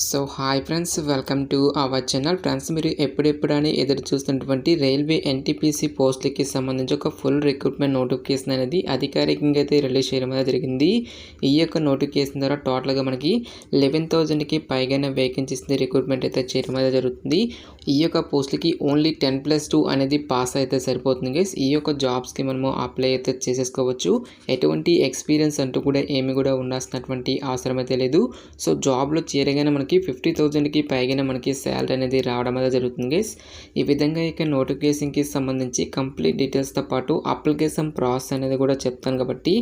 So hi friends, welcome to our channel. Friends, మీరు ఎప్పుడెప్పుడని ఎదురు చూస్తున్నటువంటి రైల్వే ఎన్టీపీసీ పోస్టులకి సంబంధించి ఒక ఫుల్ రిక్రూట్మెంట్ నోటిఫికేషన్ అనేది అధికారికంగా అయితే రిలీజ్ చేయడం అనేది జరిగింది. ఈ యొక్క నోటిఫికేషన్ ద్వారా టోటల్గా మనకి 11,000కి పైగానే వేకెన్సీస్ రిక్రూట్మెంట్ అయితే చేయడం అయితే జరుగుతుంది. ఈ యొక్క పోస్టులకి ఓన్లీ 10+2 అనేది పాస్ అయితే సరిపోతుంది గైస్. ఈ యొక్క జాబ్స్కి మనము అప్లై అయితే చేసేసుకోవచ్చు. ఎటువంటి ఎక్స్పీరియన్స్ అంటూ కూడా ఏమి కూడా ఉండాల్సినటువంటి అవసరం అయితే లేదు. సో జాబ్లో చేరగానే మనకి 50,000కి పైగానే మనకి శాలరీ అనేది రావడం అనేది జరుగుతుంది గైస్. ఈ విధంగా ఇక నోటిఫికేషన్కి సంబంధించి కంప్లీట్ డీటెయిల్స్తో పాటు అప్లికేషన్ ప్రాసెస్ అనేది కూడా చెప్తాను కాబట్టి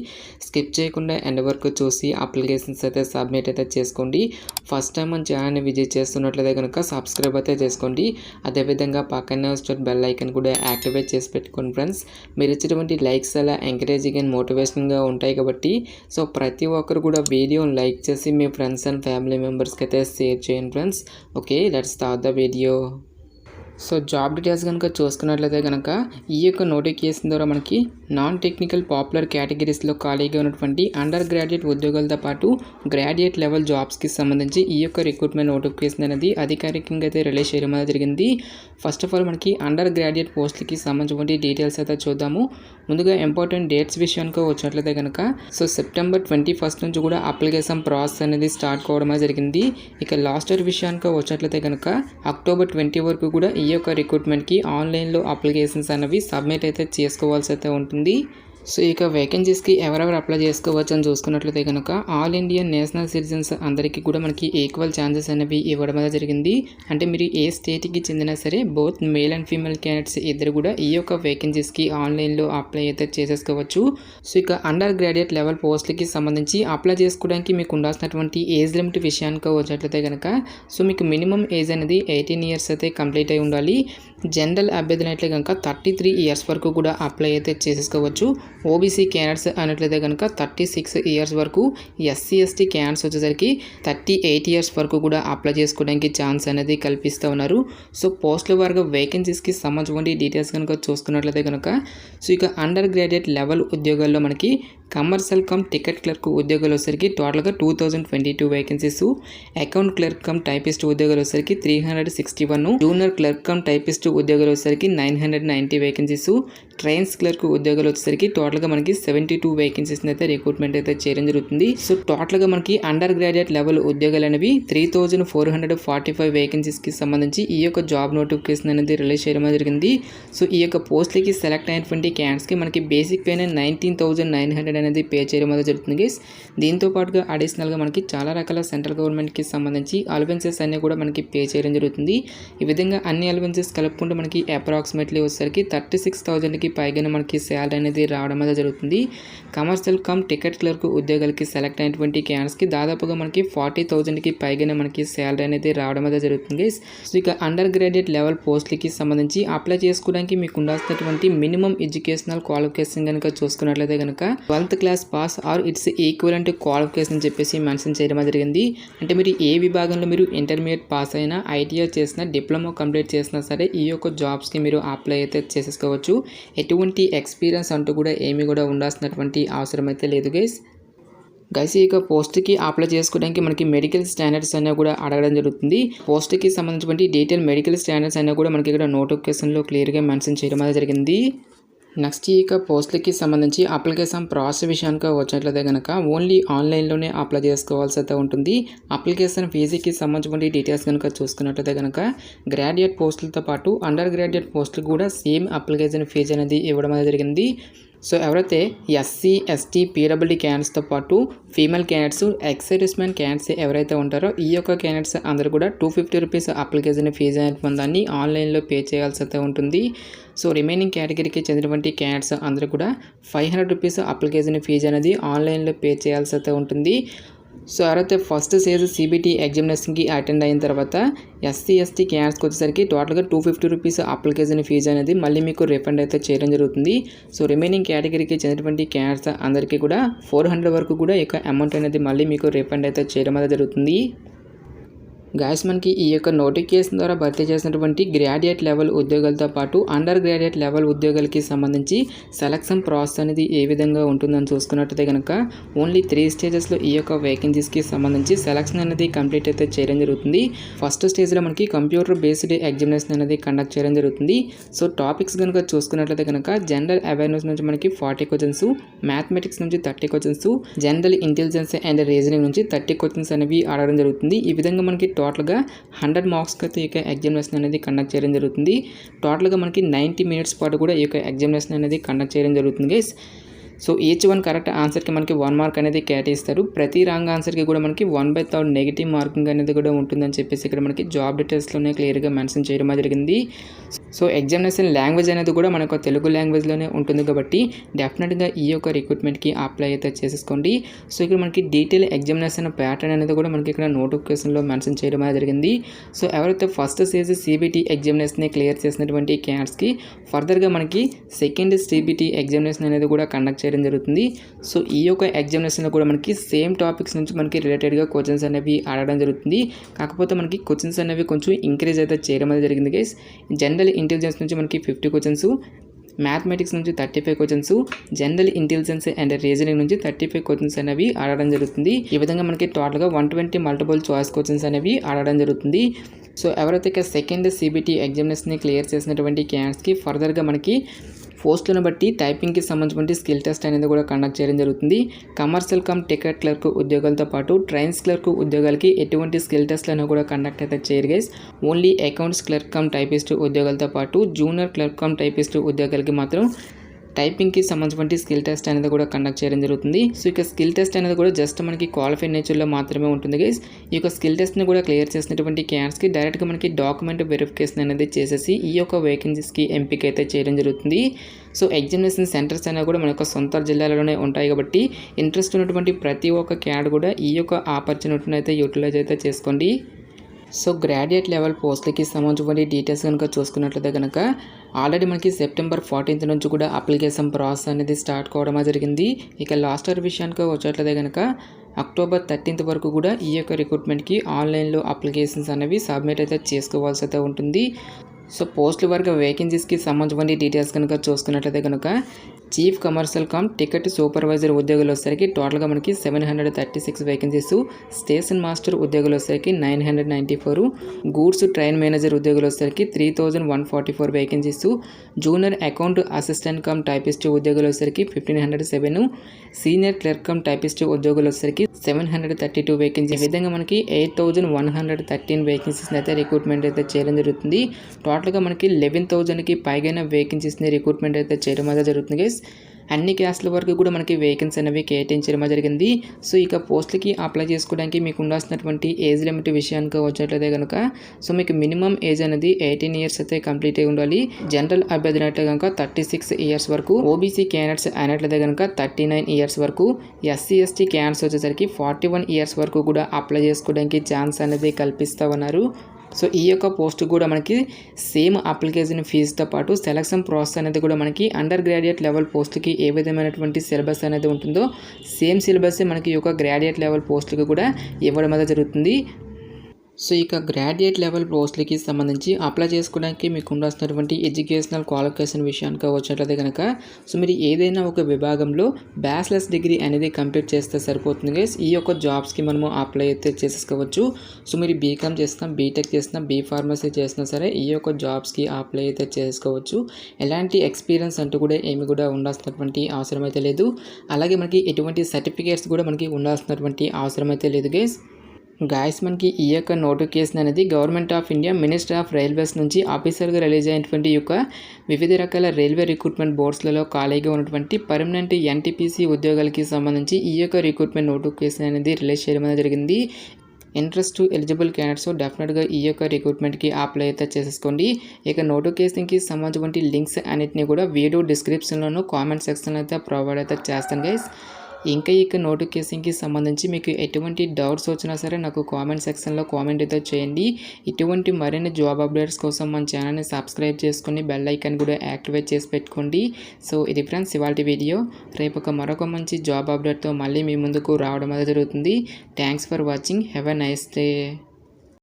స్కిప్ చేయకుండా ఎండ్ వరకు చూసి అప్లికేషన్స్ అయితే సబ్మిట్ అయితే చేసుకోండి. ఫస్ట్ టైం మన ఛానల్ని విజిట్ చేస్తున్నట్లయితే కనుక సబ్స్క్రైబ్ అయితే చేసుకోండి. అదేవిధంగా పక్కనే వచ్చే బెల్ ఐకన్ కూడా యాక్టివేట్ చేసి పెట్టుకోండి ఫ్రెండ్స్. మీరు ఇచ్చేటువంటి లైక్స్ అలా ఎంకరేజింగ్ అండ్ మోటివేషన్గా ఉంటాయి కాబట్టి సో ప్రతి ఒక్కరు కూడా వీడియోని లైక్ చేసి మీ ఫ్రెండ్స్ అండ్ ఫ్యామిలీ మెంబర్స్కి అయితే షేర్ చేయండి friends. Okay, let's start the video. So job details కనుక చూసుకున్నట్లయితే కనుక ఈ యొక్క నోటిఫికేషన్ ద్వారా మనకి నాన్ టెక్నికల్ పాపులర్ కేటగిరీస్లో ఖాళీగా ఉన్నటువంటి అండర్ గ్రాడ్యుయేట్ ఉద్యోగాలతో పాటు గ్రాడ్యుయేట్ లెవెల్ జాబ్స్కి సంబంధించి ఈ యొక్క రిక్రూట్మెంట్ నోటిఫికేషన్ అనేది అధికారికంగా అయితే రిలీజ్ చేయడం అనేది జరిగింది. ఫస్ట్ ఆఫ్ ఆల్ మనకి అండర్ గ్రాడ్యుయేట్ పోస్టులకి సంబంధించిన డీటెయిల్స్ అయితే చూద్దాము. ముందుగా ఇంపార్టెంట్ డేట్స్ విషయానికి వచ్చినట్లయితే కనుక సో సెప్టెంబర్ 21 నుంచి కూడా అప్లికేషన్ ప్రాసెస్ అనేది స్టార్ట్ కావడం జరిగింది. ఇక లాస్ట్ ఇయర్ విషయానికి వచ్చినట్లయితే కనుక అక్టోబర్ 20 వరకు కూడా ఈ యొక్క రిక్రూట్మెంట్కి ఆన్లైన్లో అప్లికేషన్స్ అనేవి సబ్మిట్ అయితే చేసుకోవాల్సి అయితే ఉంటుంది. సో ఇక వేకెన్సీస్కి ఎవరెవరు అప్లై చేసుకోవచ్చు అని చూసుకున్నట్లయితే కనుక ఆల్ ఇండియన్ నేషనల్ సిటిజన్స్ అందరికీ కూడా మనకి ఈక్వల్ ఛాన్సెస్ అనేవి ఇవ్వడం జరిగింది. అంటే మీరు ఏ స్టేట్కి చెందినా సరే both male and female candidates ఇద్దరు కూడా ఈ యొక్క వేకెన్సీస్కి ఆన్లైన్లో అప్లై అయితే చేసేసుకోవచ్చు. సో ఇక అండర్ గ్రాడ్యుయేట్ లెవెల్ పోస్టులకి సంబంధించి అప్లై చేసుకోవడానికి మీకు ఉండాల్సినటువంటి ఏజ్ లిమిట్ విషయానికి వచ్చినట్లయితే కనుక సో మీకు మినిమం ఏజ్ అనేది 18 ఇయర్స్ అయితే కంప్లీట్ అయి ఉండాలి. జనరల్ అభ్యర్థులు అయితే కనుక 33 ఇయర్స్ వరకు కూడా అప్లై అయితే చేసేసుకోవచ్చు. ఓబీసీ క్యాండిడేట్స్ అన్నట్లయితే కనుక 36 ఇయర్స్ వరకు, ఎస్సీ ఎస్టీ క్యాండిడేట్స్ వచ్చేసరికి 38 ఇయర్స్ వరకు కూడా అప్లై చేసుకోవడానికి ఛాన్స్ అనేది కల్పిస్తూ ఉన్నారు. సో పోస్టుల వారుగా వేకెన్సీస్కి సంబంధించిన డీటెయిల్స్ కనుక చూసుకున్నట్లయితే కనుక సో ఇక అండర్ గ్రాడ్యుయేట్ లెవెల్ ఉద్యోగాల్లో మనకి కమర్షియల్ కమ్ టికెట్ క్లర్క్ ఉద్యోగాలు వచ్చేసరికి టోటల్గా 2022 vacancies, account clerk cum typist ఉద్యోగాలు వచ్చేసరికి 361, జూనియర్ క్లర్క్ కమ్ టైపిస్ట్ ఉద్యోగాలు వచ్చేసరికి 990 వేకెన్సీస్, ట్రైన్స్ క్లర్క్ ఉద్యోగాలు వచ్చేసరికి టోటల్గా మనకి 72 వేకెన్సీస్ అయితే రిక్రూట్మెంట్ అయితే చేయడం జరుగుతుంది. సో టోటల్గా మనకి అండర్ గ్రాడ్యుయేట్ లెవెల్ ఉద్యోగాలు అనేవి 3,445 వేకెన్సీస్కి సంబంధించి ఈ యొక్క జాబ్ నోటిఫికేషన్ అనేది రిలీజ్ చేయడం జరిగింది. సో ఈ యొక్క పోస్టులకి సెలెక్ట్ అయినటువంటి క్యాండిడేట్స్కి మనకి బేసిక్ పైన 19,900 అనేది పే చేయడం అనేది జరుగుతుంది గైస్. దీంతో పాటుగా అడిషనల్గా మనకి చాలా రకాల సెంట్రల్ గవర్నమెంట్కి సంబంధించి అలవెన్సెస్ అన్నీ కూడా మనకి పే చేయడం జరుగుతుంది. ఈ విధంగా అన్ని అలవెన్సెస్ కలుపుకుంటూ మనకి అప్రాక్సిమేట్లీ వచ్చేసరికి 36,000కి పైగానే మనకి శాలరీ అనేది రావడం అనేది జరుగుతుంది. కమర్షియల్ కమ్ టికెట్ క్లర్క్ ఉద్యోగాలకి సెలెక్ట్ అయినటువంటి క్యాండిడేట్స్కి దాదాపుగా మనకి 40,000కి పైగానే మనకి శాలరీ అనేది రావడం అనేది జరుగుతుంది గైస్. సో ఇక అండర్ గ్రాడ్యుయేట్ లెవెల్ పోస్టులకి సంబంధించి అప్లై చేసుకోవడానికి మీకు ఉండాల్సినటువంటి మినిమం ఎడ్యుకేషనల్ క్వాలిఫికేషన్ కనుక చూసుకున్నట్లయితే కనుక 12th class pass or it's equivalent qualification అని చెప్పేసి మెన్షన్ చేయడం జరిగింది. అంటే మీరు ఏ విభాగంలో మీరు ఇంటర్మీడియట్ పాస్ అయినా, ఐటీఐ చేసినా, డిప్లొమా కంప్లీట్ చేసినా సరే ఈ యొక్క జాబ్స్కి మీరు అప్లై అయితే చేసేసుకోవచ్చు. ఎటువంటి ఎక్స్పీరియన్స్ అంటూ కూడా ఏమీ కూడా ఉండాల్సినటువంటి అవసరం అయితే లేదు గైస్. ఈ యొక్క పోస్ట్కి అప్లై చేసుకోవడానికి మనకి మెడికల్ స్టాండర్డ్స్ అనేవి కూడా అడగడం జరుగుతుంది. పోస్ట్కి సంబంధించిన డీటెయిల్ మెడికల్ స్టాండర్డ్స్ అనేవి కూడా మనకి ఇక్కడ నోటిఫికేషన్లో క్లియర్గా మెన్షన్ చేయడం అనేది జరిగింది. నెక్స్ట్ ఈ యొక్క పోస్టులకి సంబంధించి అప్లికేషన్ ప్రాసెస్ విషయానికి వచ్చినట్లయితే కనుక ఓన్లీ ఆన్లైన్లోనే అప్లై చేసుకోవాల్సి అయితే ఉంటుంది. అప్లికేషన్ ఫీజుకి సంబంధించిన డీటెయిల్స్ కనుక చూసుకున్నట్లయితే కనుక గ్రాడ్యుయేట్ పోస్టులతో పాటు అండర్ గ్రాడ్యుయేట్ పోస్టులు కూడా సేమ్ అప్లికేషన్ ఫీజు అనేది ఇవ్వడం అనేది జరిగింది. సో ఎవరైతే ఎస్సీ ఎస్టీ పీడబ్ల్యూడీ క్యాండిడేట్స్తో పాటు female candidates, ex servicemen candidates ఎవరైతే ఉంటారో ఈ యొక్క క్యాండిడేట్స్ అందరూ కూడా 250 రూపీస్ అప్లికేషన్ ఫీజు అనేటువంటి దాన్ని ఆన్లైన్లో పే చేయాల్సి అయితే ఉంటుంది. సో రిమైనింగ్ కేటగిరీకి చెందినటువంటి క్యాండిడేట్స్ అందరూ కూడా 500 రూపీస్ అప్లికేషన్ ఫీజు అనేది ఆన్లైన్లో పే చేయాల్సి అయితే ఉంటుంది. సో ఎవరైతే ఫస్ట్ స్టేజ్ సిబిటి ఎగ్జామినేషన్కి అటెండ్ అయిన తర్వాత ఎస్సీ ఎస్టీ క్యాండిడేట్స్కి వచ్చేసరికి టోటల్గా 250 రూపీస్ అప్లికేషన్ ఫీజు అనేది మళ్ళీ మీకు రిఫండ్ అయితే చేయడం జరుగుతుంది. సో రిమైనింగ్ కేటగిరీకి చెందినటువంటి క్యాండిడేట్స్ అందరికీ కూడా 400 వరకు కూడా ఈ యొక్క అమౌంట్ అనేది మళ్ళీ మీకు రిఫండ్ అయితే చేయడం అనేది జరుగుతుంది. గాయ్స్ మనకి ఈ యొక్క నోటిఫికేషన్ ద్వారా భర్తీ చేసినటువంటి గ్రాడ్యుయేట్ లెవెల్ ఉద్యోగాలతో పాటు అండర్ గ్రాడ్యుయేట్ లెవెల్ ఉద్యోగాలకి సంబంధించి సెలక్షన్ ప్రాసెస్ అనేది ఏ విధంగా ఉంటుందని చూసుకున్నట్టయితే కనుక ఓన్లీ 3 స్టేజెస్లో ఈ యొక్క వేకెన్సీస్కి సంబంధించి సెలక్షన్ అనేది కంప్లీట్ అయితే చేయడం జరుగుతుంది. ఫస్ట్ స్టేజ్లో మనకి కంప్యూటర్ బేస్డ్ ఎగ్జామినేషన్ అనేది కండక్ట్ చేయడం జరుగుతుంది. సో టాపిక్స్ కనుక చూసుకున్నట్లయితే కనుక జనరల్ అవేర్నెస్ నుంచి మనకి 40 క్వశ్చన్స్, మ్యాథమెటిక్స్ నుంచి 30 questions, general intelligence and reasoning నుంచి 30 క్వశ్చన్స్ అనేవి అడగడం జరుగుతుంది. ఈ విధంగా మనకి టోటల్గా 100 మార్క్స్కి అయితే ఈ యొక్క ఎగ్జామినేషన్ అనేది కండక్ట్ చేయడం జరుగుతుంది. టోటల్గా మనకి 90 మినిట్స్ పాటు కూడా ఈ యొక్క ఎగ్జామినేషన్ అనేది కండక్ట్ చేయడం జరుగుతుంది guys. So each one correct ఆన్సర్కి మనకి 1 మార్క్ అనేది కేటాయిస్తారు. ప్రతి రాంగ్ ఆన్సర్కి కూడా మనకి 1/3 నెగిటివ్ మార్కింగ్ అనేది కూడా ఉంటుందని చెప్పేసి ఇక్కడ మనకి జాబ్ డీటెయిల్స్లోనే క్లియర్గా మెన్షన్ చేయడం జరిగింది. సో ఎగ్జామినేషన్ లాంగ్వేజ్ అనేది కూడా మనకు తెలుగు లాంగ్వేజ్లోనే ఉంటుంది కాబట్టి డెఫినెట్గా ఈ యొక్క రిక్రూట్మెంట్కి అప్లై అయితే చేసేసుకోండి. సో ఇక్కడ మనకి డీటెయిల్ ఎగ్జామినేషన్ ప్యాటర్న్ అనేది కూడా మనకి ఇక్కడ నోటిఫికేషన్లో మెన్షన్ చేయడం జరిగింది. సో ఎవరైతే ఫస్ట్ స్టేజ్ CBT ఎగ్జామినేషన్ని క్లియర్ చేసినటువంటి క్యాండిడేట్స్కి ఫర్దర్గా మనకి సెకండ్ CBT ఎగ్జామినేషన్ అనేది కూడా కండక్ట్ చేయడం జరుగుతుంది. సో ఈ యొక్క ఎగ్జామినేషన్లో కూడా మనకి సేమ్ టాపిక్స్ నుంచి మనకి రిలేటెడ్గా క్వశ్చన్స్ అనేవి అడగడం జరుగుతుంది. కాకపోతే మనకి క్వశ్చన్స్ అనేవి కొంచెం ఇంక్రీజ్ అయితే చేయడం అనేది జరిగింది గైస్. జనరల్ ఇంటెలిజెన్స్ నుంచి మనకి 50 క్వశ్చన్స్, మ్యాథమెటిక్స్ నుంచి 35 questions, general intelligence and reasoning నుంచి 35 క్వశ్చన్స్ అనేవి అడగడం జరుగుతుంది. ఈ విధంగా మనకి టోటల్గా 120 మల్టిపుల్ చాయిస్ క్వశ్చన్స్ అనేవి అడగడం జరుగుతుంది. సో ఎవరైతే సెకండ్ CBT ఎగ్జామినేషన్ని క్లియర్ చేసినటువంటి క్యాండిడేట్స్కి ఫర్దర్గా మనకి పోస్టులను బట్టి టైపింగ్కి సంబంధించిన స్కిల్ టెస్ట్ అనేది కూడా కండక్ట్ చేయడం జరుగుతుంది. కమర్షియల్ కమ్ టికెట్ క్లర్క్ ఉద్యోగాలతో పాటు ట్రైన్స్ క్లర్క్ ఉద్యోగాలకి ఎటువంటి స్కిల్ టెస్ట్లను కూడా కండక్ట్ అయితే చేయరు guys. Only accounts clerk cum typist ఉద్యోగాలతో పాటు జూనియర్ క్లర్క్ కమ్ టైపిస్ట్ ఉద్యోగాలకి మాత్రం టైపింగ్కి సంబంధించిన స్కిల్ టెస్ట్ అనేది కూడా కండక్ట్ చేయడం జరుగుతుంది. సో ఇక స్కిల్ టెస్ట్ అనేది కూడా జస్ట్ మనకి క్వాలిఫైడ్ నేచర్లో మాత్రమే ఉంటుంది గైస్. ఈ యొక్క స్కిల్ టెస్ట్ని కూడా క్లియర్ చేసినటువంటి క్యాండిడేట్స్కి డైరెక్ట్గా మనకి డాక్యుమెంట్ వెరిఫికేషన్ అనేది చేసేసి ఈ యొక్క వేకెన్సీస్కి ఎంపిక అయితే చేయడం జరుగుతుంది. సో ఎగ్జామినేషన్ సెంటర్స్ అనేవి కూడా మన యొక్క సొంత జిల్లాలోనే ఉంటాయి కాబట్టి ఇంట్రెస్ట్ ఉన్నటువంటి ప్రతి ఒక్క క్యాండిడేట్ కూడా ఈ యొక్క ఆపర్చునిటీని అయితే యూటిలైజ్ అయితే చేసుకోండి. సో గ్రాడ్యుయేట్ లెవెల్ పోస్టులకి సంబంధించిన డీటెయిల్స్ కనుక చూసుకున్నట్లయితే కనుక ఆల్రెడీ మనకి సెప్టెంబర్ 14th నుంచి కూడా అప్లికేషన్ ప్రాసెస్ అనేది స్టార్ట్ కావడం జరిగింది. ఇక లాస్ట్ ఇయర్ విషయానికి వచ్చేట్లయితే కనుక అక్టోబర్ 13th వరకు కూడా ఈ యొక్క రిక్రూట్మెంట్కి ఆన్లైన్లో అప్లికేషన్స్ అనేవి సబ్మిట్ అయితే చేసుకోవాల్సి అయితే ఉంటుంది. సో పోస్టుల వరకు వేకెన్సీస్కి సంబంధించిన డీటెయిల్స్ కనుక చూసుకున్నట్లయితే కనుక chief commercial come ticket supervisor ఉద్యోగులు వచ్చేసరికి టోటల్గా మనకి 736 వేకెన్సీస్, స్టేషన్ మాస్టర్ ఉద్యోగులు వచ్చేసరికి 994, గూడ్స్ ట్రైన్ మేనేజర్ ఉద్యోగులు వచ్చేసరికి 3144 vacancies, junior account assistant cum typist ఉద్యోగులు వచ్చేసరికి 1507, సీనియర్ క్లర్క్ కమ్ టైపిస్ట్ ఉద్యోగులు వచ్చేసరికి 732 వేకెన్సీ. ఈ విధంగా మనకి 8113 వేకెన్సీస్ అయితే రిక్రూట్మెంట్ అయితే చేయడం జరుగుతుంది. టోటల్గా మనకి 11,000కి పైగా వేకెన్సీస్ని రిక్రూట్మెంట్ అయితే చేయడం అయితే జరుగుతుంది గైస్. అన్ని క్యాస్ట్ల వరకు కూడా మనకి వేకెన్సీ అనేవి కేటాయించడం జరిగింది. సో ఇక పోస్టులకి అప్లై చేసుకోవడానికి మీకు ఉండాల్సినటువంటి ఏజ్ లిమిట్ విషయానికి వచ్చేట్లయితే కనుక సో మీకు మినిమం ఏజ్ అనేది 18 ఇయర్స్ అయితే కంప్లీట్ అయి ఉండాలి. జనరల్ అభ్యర్థి అయితే కనుక 36 ఇయర్స్ వరకు, ఓబీసీ క్యాండిడేట్స్ అయినట్లయితే కనుక 39 ఇయర్స్ వరకు, SC ST క్యాండిడేట్స్ వచ్చేసరికి 41 ఇయర్స్ వరకు కూడా అప్లై చేసుకోవడానికి ఛాన్స్ అనేది కల్పిస్తూ ఉన్నారు. సో ఈ యొక్క పోస్ట్ కూడా మనకి సేమ్ అప్లికేషన్ ఫీజుతో పాటు సెలక్షన్ ప్రాసెస్ అనేది కూడా మనకి అండర్ గ్రాడ్యుయేట్ లెవెల్ పోస్ట్కి ఏ విధమైనటువంటి సిలబస్ అనేది ఉంటుందో సేమ్ సిలబస్ మనకి ఈ యొక్క గ్రాడ్యుయేట్ లెవెల్ పోస్ట్కి కూడా ఇవ్వడం అనేది జరుగుతుంది. సో ఇక గ్రాడ్యుయేట్ లెవెల్ పోస్టులకి సంబంధించి అప్లై చేసుకోవడానికి మీకు ఉండాల్సినటువంటి ఎడ్యుకేషనల్ క్వాలిఫికేషన్ విషయానికి వచ్చినట్లయితే కనుక సో మీరు ఏదైనా ఒక విభాగంలో బ్యాచిలర్స్ డిగ్రీ అనేది కంప్లీట్ చేస్తే సరిపోతుంది గైస్. ఈ యొక్క జాబ్స్కి మనము అప్లై అయితే చేసేసుకోవచ్చు. సో మీరు బీకామ్ చేసినా, బీటెక్ చేసినా, B.Pharmacy చేసినా సరే ఈ యొక్క జాబ్స్కి అప్లై అయితే చేసుకోవచ్చు. ఎలాంటి ఎక్స్పీరియన్స్ అంటూ కూడా ఏమి కూడా ఉండాల్సినటువంటి అవసరం అయితే లేదు. అలాగే మనకి ఎటువంటి సర్టిఫికేట్స్ కూడా మనకి ఉండాల్సినటువంటి అవసరం అయితే లేదు గైస్. గాయస్ మనకి ఈ యొక్క నోటిఫికేషన్ అనేది government of India minister of railways నుంచి ఆఫీసర్గా రిలీజ్ అయినటువంటి యొక్క వివిధ రకాల రైల్వే రిక్రూట్మెంట్ బోర్డ్స్లలో ఖాళీగా ఉన్నటువంటి పర్మనెంట్ NTPC ఉద్యోగాలకి సంబంధించి ఈ యొక్క రిక్రూట్మెంట్ నోటిఫికేషన్ అనేది రిలీజ్ చేయడం అనేది జరిగింది. ఇంట్రెస్ట్ ఎలిజిబుల్ క్యాండిడేట్స్ డెఫినెట్గా ఈ యొక్క రిక్రూట్మెంట్కి అప్లై అయితే చేసేసుకోండి. ఇక నోటిఫికేషన్కి సంబంధించిన లింక్స్ అన్నిటిని కూడా వీడియో డిస్క్రిప్షన్లోనూ కామెంట్ సెక్షన్లో అయితే ప్రొవైడ్ అయితే చేస్తాను గైస్. ఇంకా ఇక నోటిఫికేషన్కి సంబంధించి మీకు ఎటువంటి డౌట్స్ వచ్చినా సరే నాకు కామెంట్ సెక్షన్లో కామెంట్ అయితే చేయండి. ఇటువంటి మరిన్ని జాబ్ అప్డేట్స్ కోసం మన ఛానల్ని సబ్స్క్రైబ్ చేసుకొని బెల్ ఐకాన్ కూడా యాక్టివేట్ చేసి పెట్టుకోండి. సో ఇది ఫ్రెండ్స్ ఇవాల్టి వీడియో. రేపు మరొక మంచి జాబ్ అప్డేట్తో మళ్ళీ మీ ముందుకు రావడం అనేది జరుగుతుంది. Thanks for watching. Have a nice day.